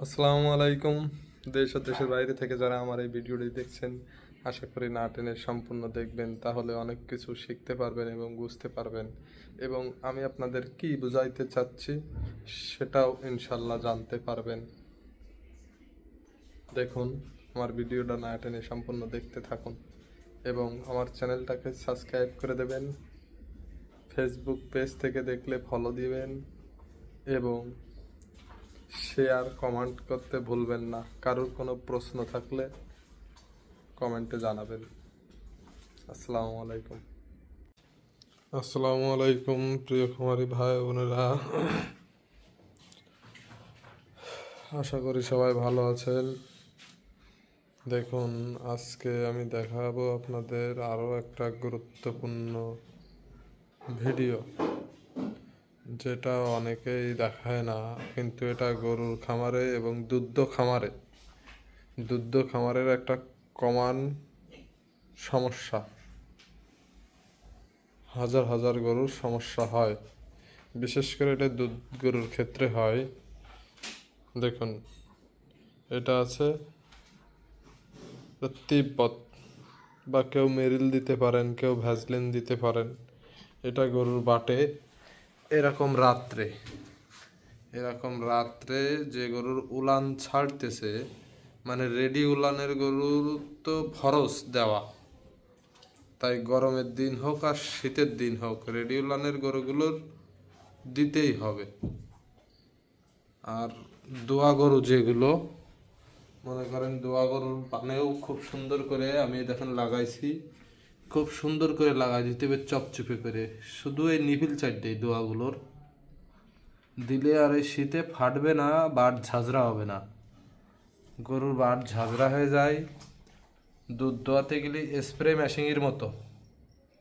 আসসালামু আলাইকুম। দেশ ও দেশের বাইরে থেকে যারা আমার এই ভিডিওটি দেখছেন, আশা করি না টেনে সম্পূর্ণ দেখবেন, তাহলে অনেক কিছু শিখতে পারবেন এবং বুঝতে পারবেন, এবং আমি আপনাদের কি বুঝাইতে চাচ্ছি সেটাও ইনশাল্লাহ জানতে পারবেন। দেখুন, আমার ভিডিওটা না টেনে সম্পূর্ণ দেখতে থাকুন এবং আমার চ্যানেলটাকে সাবস্ক্রাইব করে দেবেন। ফেসবুক পেজ থেকে দেখলে ফলো দিবেন এবং শেয়ার কমেন্ট করতে ভুলবেন না। কারোর কোনো প্রশ্ন থাকলে কমেন্টে জানাবেন। আসসালামু আলাইকুম। আসসালামু আলাইকুম প্রিয় খামারি ভাই বোনেরা, আশা করি সবাই ভালো আছেন। দেখুন, আজকে আমি দেখাবো আপনাদের আরও একটা গুরুত্বপূর্ণ ভিডিও, যেটা অনেকেই দেখায় না, কিন্তু এটা গরুর খামারে এবং দুগ্ধ খামারের একটা কমন সমস্যা। হাজার হাজার গরুর সমস্যা হয়, বিশেষ করে এটা দুধ গরুর ক্ষেত্রে হয়। দেখুন, এটা আছে তিব্বত, বা কেউ মেরিল দিতে পারেন, কেউ ভ্যাসলিন দিতে পারেন। এটা গরুর বাটে এরকম রাত্রে যে গরুর উলান ছাড়তেছে, মানে রেডি উলানের গরুর তো ফরজ দেওয়া, তাই গরমের দিন হোক আর শীতের দিন হোক রেডি উলানের গরুগুলোর দিতেই হবে। আর দোয়া গরু যেগুলো, মনে করেন দোয়া গরুর পানেও খুব সুন্দর করে আমি দেখেন লাগাইছি, খুব সুন্দর করে লাগাই দিতে হবে চপচপে করে। শুধু এই নিপিল চারটেই দোয়াগুলোর দিলে আর এই শীতে ফাটবে না, বাট ঝাঁঝরা হবে না। গরুর বাট ঝাঁঝরা হয়ে যায় দুধ দোয়াতে গেলে স্প্রে মেশিনের মতো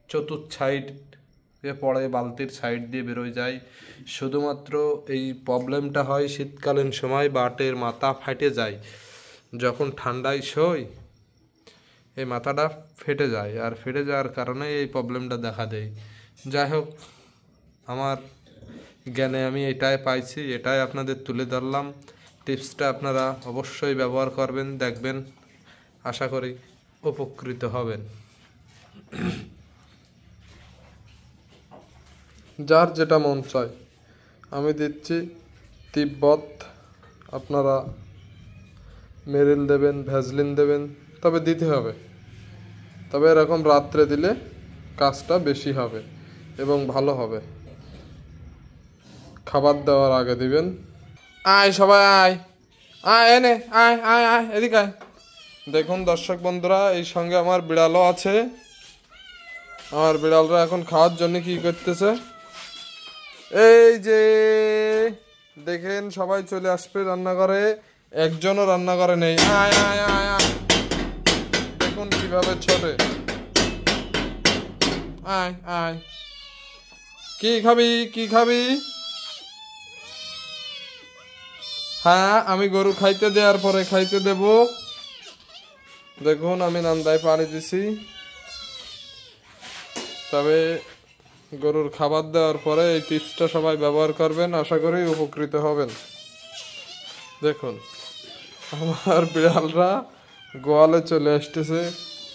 চতুর্থ সাইড পড়ে, বালতির সাইড দিয়ে বেরোয় যায়। শুধুমাত্র এই প্রবলেমটা হয় শীতকালীন সময়, বাটের মাথা ফাটে যায়। যখন ঠান্ডায় শোয় এই মাথাটা ফেটে যায়, আর ফেটে যাওয়ার কারণে এই প্রবলেমটা দেখা দেয়। যাই হোক, আমার জ্ঞানে আমি এটাই পাইছি, এটাই আপনাদের তুলে ধরলাম। টিপসটা আপনারা অবশ্যই ব্যবহার করবেন, দেখবেন, আশা করি উপকৃত হবেন। যার যেটা মন চায় আমি দিচ্ছি তিব্বত, আপনারা মেরিল দেবেন, ভ্যাসলিন দেবেন, তবে দিতে হবে। তবে এরকম রাত্রে দিলে কাজটা বেশি হবে এবং ভালো হবে। খাবার দেওয়ার আগে দিবেন। আয় সবাই আয়, আয় এনে আয় আয় আয় এদিকে আয়। দেখুন দর্শক বন্ধুরা, এই সঙ্গে আমার বিড়ালও আছে। আমার বিড়ালরা এখন খাওয়ার জন্য কি করতেছে, এই যে দেখেন সবাই চলে আসবে রান্নাঘরে, একজনও রান্নাঘরে নেই। আয় আয় আয় আয়, দেখুন কিভাবে ছোটে। আয় আয়, কি খাবি কি খাবি? হ্যাঁ, আমি গরু খাইতে দেওয়ার পরে খাইতে দেব। দেখুন আমি নান্দায় পানি দিছি, তবে গরুর খাবার দেওয়ার পরে এই টিপসটা সবাই ব্যবহার করবেন, আশা করি উপকৃত হবেন। দেখুন আমার বিড়ালরা গোয়ালে চলে আসতেছে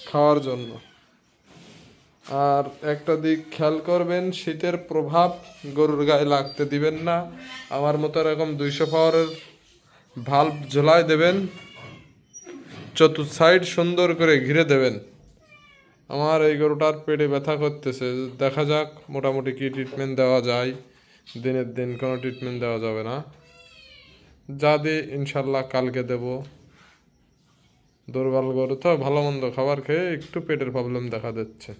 খাওয়ার জন্য। আর একটা দিক খেয়াল করবেন, শীতের প্রভাব গরুর গায়ে লাগতে দিবেন না। আমার মতো এরকম 200 পাওয়ারের ভাল্ব ঝোলায় দেবেন, চতুর্থ সাইড সুন্দর করে ঘিরে দেবেন। আমার এই গরুটার পেটে ব্যথা করতেছে, দেখা যাক মোটামুটি কি ট্রিটমেন্ট দেওয়া যায়। দিনের দিন কোনো ট্রিটমেন্ট দেওয়া যাবে না, যা দিয়ে ইনশাল্লাহ কালকে দেব। দুর্বল গরু তো ভালো মন্দ খাবার খেয়ে একটু পেটের প্রবলেম দেখা দিচ্ছে।